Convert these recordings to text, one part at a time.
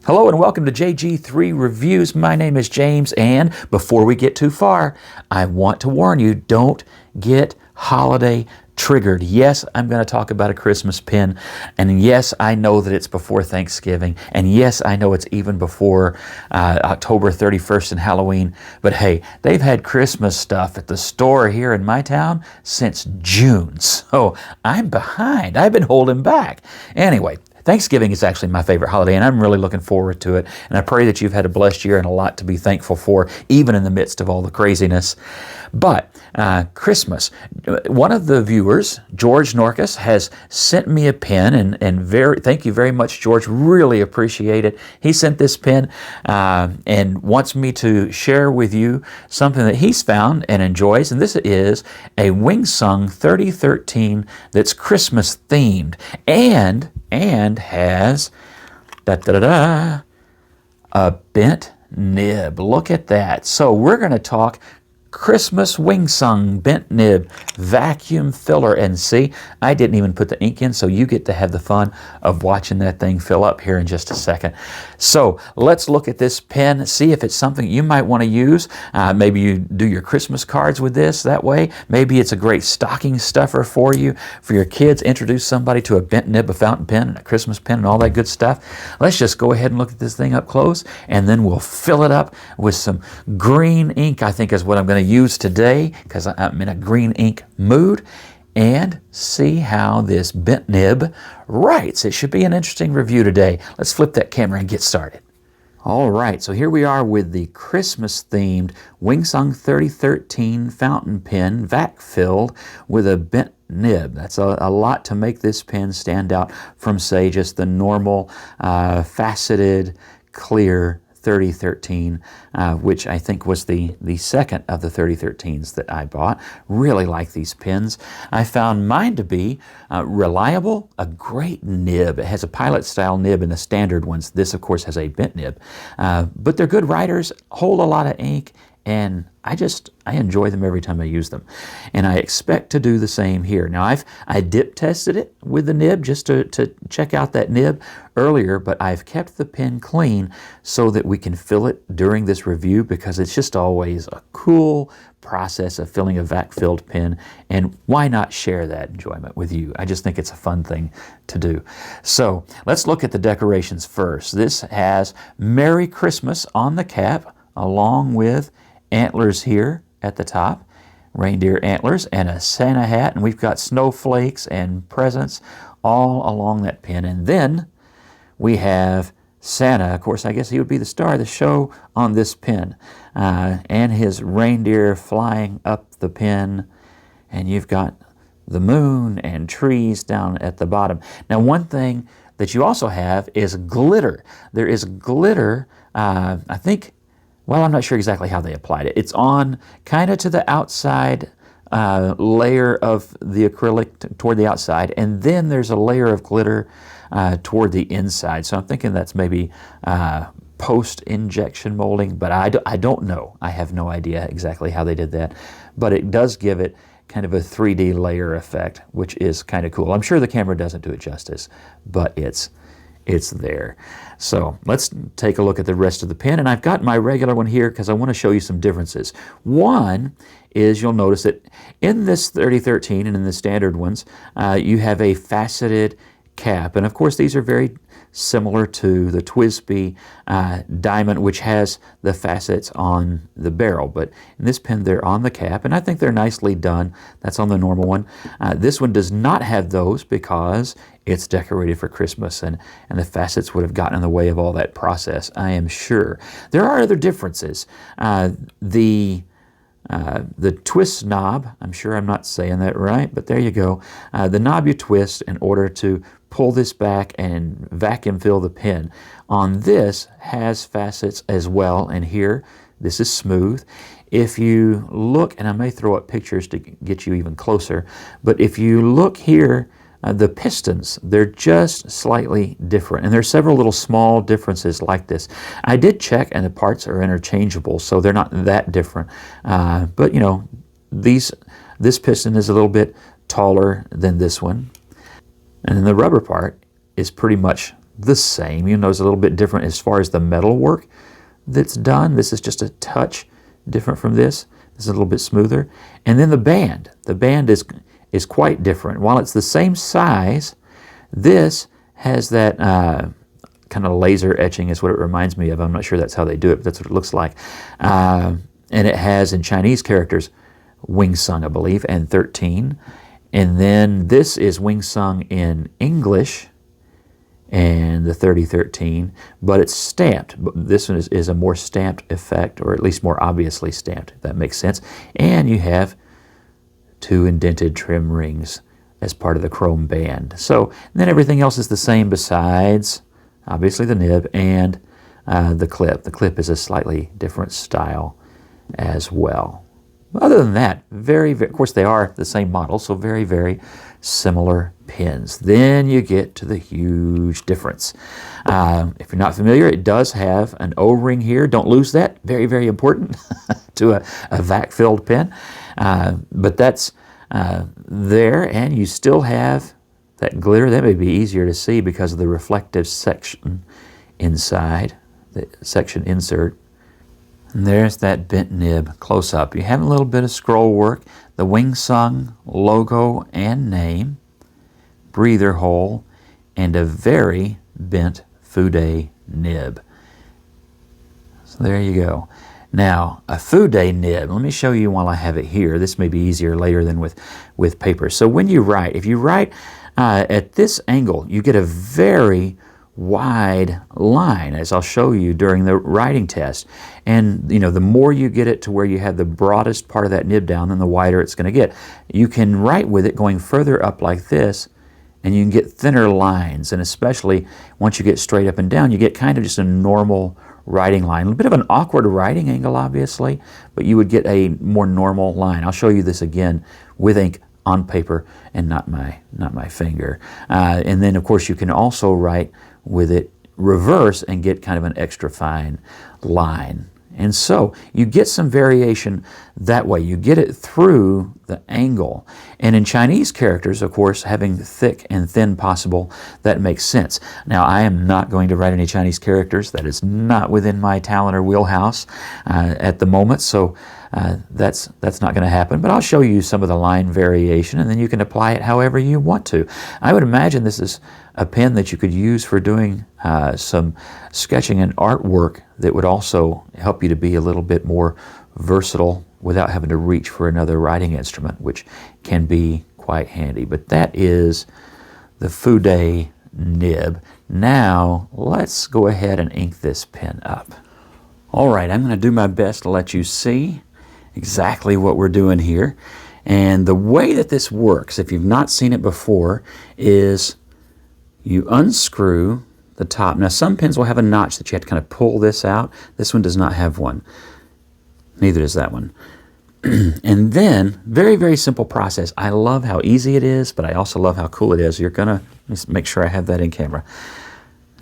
Hello and welcome to JG3 Reviews. My name is James, and before we get too far, I want to warn you, don't get holiday triggered. Yes, I'm going to talk about a Christmas pin, and yes, I know that it's before Thanksgiving, and yes, I know it's even before October 31st and Halloween, but hey, they've had Christmas stuff at the store here in my town since June, so I'm behind. I've been holding back. Anyway, Thanksgiving is actually my favorite holiday, and I'm really looking forward to it. And I pray that you've had a blessed year and a lot to be thankful for, even in the midst of all the craziness. But Christmas, one of the viewers, George Norcus, has sent me a pin, and thank you very much, George. Really appreciate it. He sent this pin and wants me to share with you something that he's found and enjoys. And this is a Wingsung 3013 that's Christmas themed and has a bent nib. Look at that. So we're going to talk Christmas Wingsung bent nib vacuum filler, and see, I didn't even put the ink in, so you get to have the fun of watching that thing fill up here in just a second. So let's look at this pen, see if it's something you might want to use. Maybe you do your Christmas cards with this that way. Maybe it's a great stocking stuffer for you, for your kids. Introduce somebody to a bent nib, a fountain pen, and a Christmas pen, and all that good stuff. Let's just go ahead and look at this thing up close, and then we'll fill it up with some green ink, I think is what I'm going to use today, because I'm in a green ink mood, and see how this bent nib writes. It should be an interesting review today. Let's flip that camera and get started. All right, so here we are with the Christmas-themed Wingsung 3013 fountain pen, vac-filled with a bent nib. That's a lot to make this pen stand out from, say, just the normal faceted, clear 3013, which I think was the second of the 3013s that I bought. Really like these pens. I found mine to be reliable, a great nib. It has a pilot style nib in the standard ones. This, of course, has a bent nib. But they're good writers, hold a lot of ink, and I enjoy them every time I use them. And I expect to do the same here. Now, I dip tested it with the nib just to check out that nib earlier, but I've kept the pen clean so that we can fill it during this review, because it's just always a cool process of filling a vac-filled pen, and why not share that enjoyment with you? I just think it's a fun thing to do. So let's look at the decorations first. This has Merry Christmas on the cap, along with antlers here at the top, reindeer antlers, and a Santa hat, and we've got snowflakes and presents all along that pin. And then we have Santa. Of course, I guess he would be the star of the show on this pin, and his reindeer flying up the pin, and you've got the moon and trees down at the bottom. Now, one thing that you also have is glitter. There is glitter, I think. Well, I'm not sure exactly how they applied it. It's on kind of to the outside layer of the acrylic toward the outside, and then there's a layer of glitter toward the inside. So I'm thinking that's maybe post-injection molding, but I don't know. I have no idea exactly how they did that, but it does give it kind of a 3D layer effect, which is kind of cool. I'm sure the camera doesn't do it justice, but it's there. So let's take a look at the rest of the pen, and I've got my regular one here because I want to show you some differences. One is, you'll notice that in this 3013 and in the standard ones, you have a faceted cap, and of course these are very similar to the TWSBI diamond, which has the facets on the barrel, but in this pen they're on the cap, and I think they're nicely done. That's on the normal one. This one does not have those because it's decorated for Christmas, and the facets would have gotten in the way of all that process, I am sure. There are other differences. The twist knob, I'm sure I'm not saying that right, but there you go. The knob you twist in order to pull this back and vacuum fill the pen. On this has facets as well, and here, this is smooth. If you look, and I may throw up pictures to get you even closer, but if you look here, the pistons, they're just slightly different, and there's several little small differences like this. I did check, and the parts are interchangeable, so they're not that different. But you know, this piston is a little bit taller than this one, and then the rubber part is pretty much the same. You know, it's a little bit different as far as the metal work that's done. This is just a touch different from this. This is a little bit smoother. And then the band. The band is quite different. While it's the same size, this has that kind of laser etching is what it reminds me of. I'm not sure that's how they do it, but that's what it looks like. And it has, in Chinese characters, Wing Sung, I believe, and 13. And then this is Wing Sung in English, and the 3013, but it's stamped. This one is a more stamped effect, or at least more obviously stamped, if that makes sense. And you have 2 indented trim rings as part of the chrome band. So then everything else is the same besides, obviously, the nib and the clip. The clip is a slightly different style as well. Other than that, of course they are the same model, so very, very similar pins. Then you get to the huge difference. If you're not familiar, it does have an O-ring here. Don't lose that. Very, very important to a vac-filled pen. But that's there, and you still have that glitter. That may be easier to see because of the reflective section inside, the section insert. And there's that bent nib close up. You have a little bit of scroll work, the Wing Sung logo and name, breather hole, and a very bent Fude nib. So there you go. Now, a Fude nib, let me show you while I have it here. This may be easier later than with paper. So when you write, if you write at this angle, you get a very wide line, as I'll show you during the writing test. And you know, the more you get it to where you have the broadest part of that nib down, then the wider it's going to get. You can write with it going further up like this, and you can get thinner lines. And especially once you get straight up and down, you get kind of just a normal writing line. A bit of an awkward writing angle, obviously, but you would get a more normal line. I'll show you this again with ink on paper and not my finger. And then, of course, you can also write with it reverse and get kind of an extra fine line. And so you get some variation that way. You get it through the angle. And in Chinese characters, of course, having thick and thin possible, that makes sense. Now, I am not going to write any Chinese characters. That is not within my talent or wheelhouse at the moment. So that's not going to happen. But I'll show you some of the line variation, and then you can apply it however you want to. I would imagine this is a pen that you could use for doing some sketching and artwork that would also help you to be a little bit more versatile without having to reach for another writing instrument, which can be quite handy. But that is the Fude nib. Now, let's go ahead and ink this pen up. All right, I'm going to do my best to let you see exactly what we're doing here. And the way that this works, if you've not seen it before, is you unscrew the top. Now, some pens will have a notch that you have to kind of pull this out. This one does not have one. Neither does that one. And then, very, very simple process. I love how easy it is, but I also love how cool it is. You're going to make sure I have that in camera.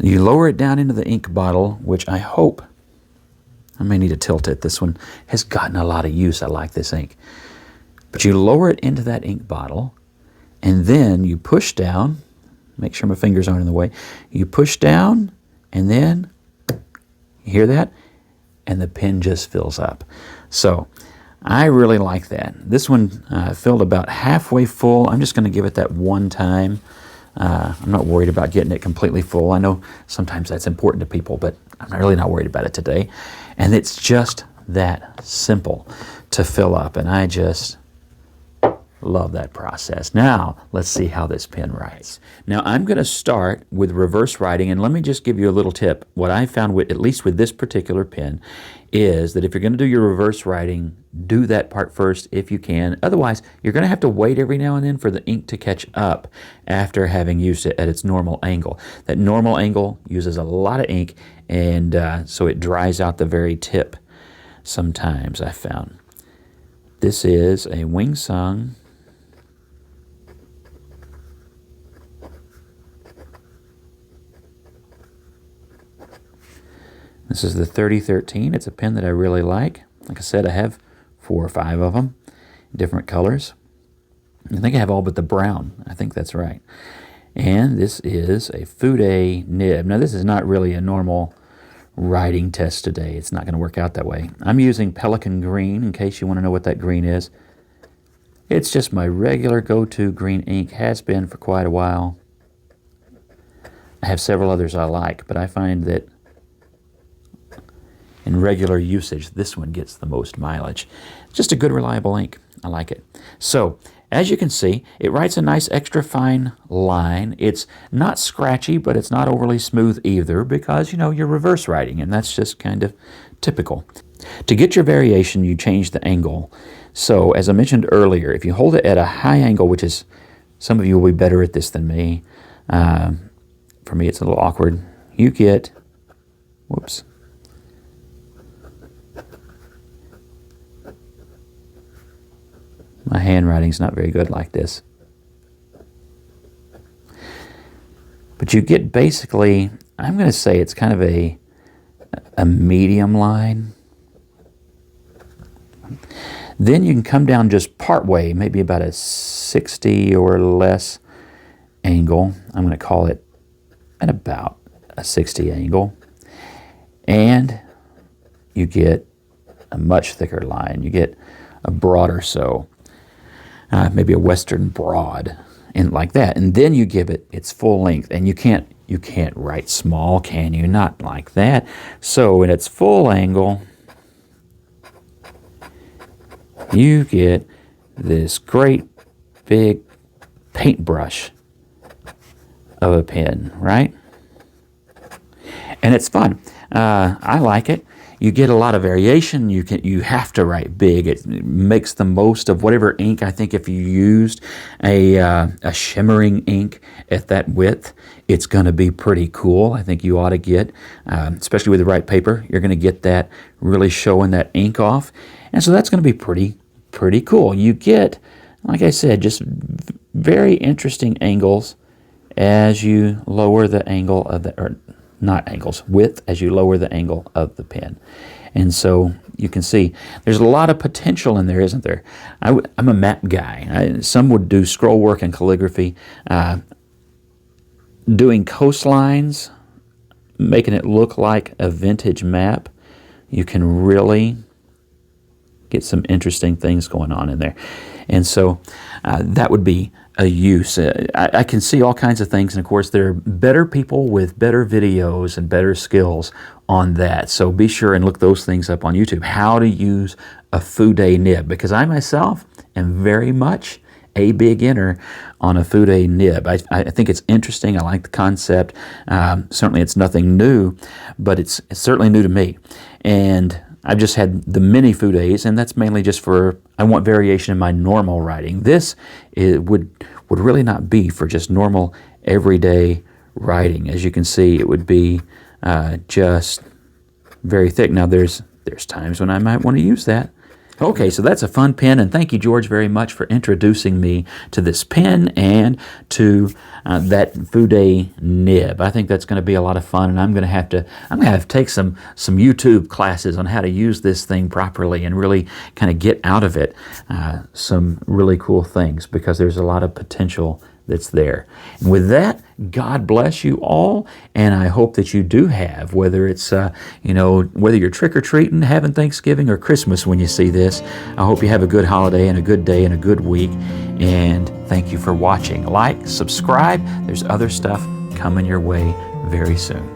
You lower it down into the ink bottle, which I hope, I may need to tilt it. This one has gotten a lot of use. I like this ink. But you lower it into that ink bottle, and then you push down. Make sure my fingers aren't in the way. You push down, and then, you hear that? And the pen just fills up. So, I really like that. This one filled about halfway full. I'm just going to give it that one time. I'm not worried about getting it completely full. I know sometimes that's important to people, but I'm really not worried about it today. And it's just that simple to fill up, and I just love that process. Now, let's see how this pen writes. Now, I'm going to start with reverse writing, and let me just give you a little tip. What I found, with, at least with this particular pen, is that if you're going to do your reverse writing, do that part first if you can. Otherwise, you're going to have to wait every now and then for the ink to catch up after having used it at its normal angle. That normal angle uses a lot of ink, and so it dries out the very tip sometimes, I found. This is a Wing Sung This is the 3013. It's a pen that I really like. Like I said, I have 4 or 5 of them, different colors. I think I have all but the brown. I think that's right. And this is a Fude Nib. Now, this is not really a normal writing test today. It's not going to work out that way. I'm using Pelican Green, in case you want to know what that green is. It's just my regular go-to green ink, has been for quite a while. I have several others I like, but I find that in regular usage, this one gets the most mileage. It's just a good, reliable ink. I like it. So, as you can see, it writes a nice extra fine line. It's not scratchy, but it's not overly smooth either because, you know, you're reverse writing, and that's just kind of typical. To get your variation, you change the angle. So, as I mentioned earlier, if you hold it at a high angle, which is, some of you will be better at this than me. For me, it's a little awkward. You get, whoops. My handwriting's not very good like this. But you get basically, I'm going to say it's kind of a medium line. Then you can come down just part way, maybe about a 60 or less angle. I'm going to call it at about a 60 angle. And you get a much thicker line. You get a broader so. Maybe a Western broad, and like that. And then you give it its full length. And you can't write small, can you? Not like that. So in its full angle, you get this great big paintbrush of a pen, right? And it's fun. I like it. You get a lot of variation. You have to write big. It makes the most of whatever ink. I think if you used a shimmering ink at that width, it's going to be pretty cool. I think you ought to get, especially with the right paper, you're going to get that really showing that ink off. And so that's going to be pretty cool. You get, like I said, just very interesting angles as you lower the angle of the, or not angles, width as you lower the angle of the pen. And so you can see there's a lot of potential in there, isn't there? I'm a map guy. Some would do scroll work and calligraphy. Doing coastlines, making it look like a vintage map, you can really get some interesting things going on in there. And so that would be a use. I can see all kinds of things, and of course there are better people with better videos and better skills on that. So be sure and look those things up on YouTube. How to use a Fude nib, because I myself am very much a beginner on a Fude nib. I think it's interesting. I like the concept. Certainly it's nothing new, but it's certainly new to me. And I've just had the mini Fudes, and that's mainly just for, I want variation in my normal writing. This would really not be for just normal, everyday writing. As you can see, it would be just very thick. Now, there's times when I might want to use that. Okay, so that's a fun pen, and thank you, George, very much for introducing me to this pen and to that Fude nib. I think that's going to be a lot of fun, and I'm going to have to take some YouTube classes on how to use this thing properly and really kind of get out of it some really cool things, because there's a lot of potential that's there. And with that, God bless you all, and I hope that you do have, whether it's whether you're trick-or-treating, having Thanksgiving, or Christmas when you see this, I hope you have a good holiday and a good day and a good week, and thank you for watching. Like, subscribe, there's other stuff coming your way very soon.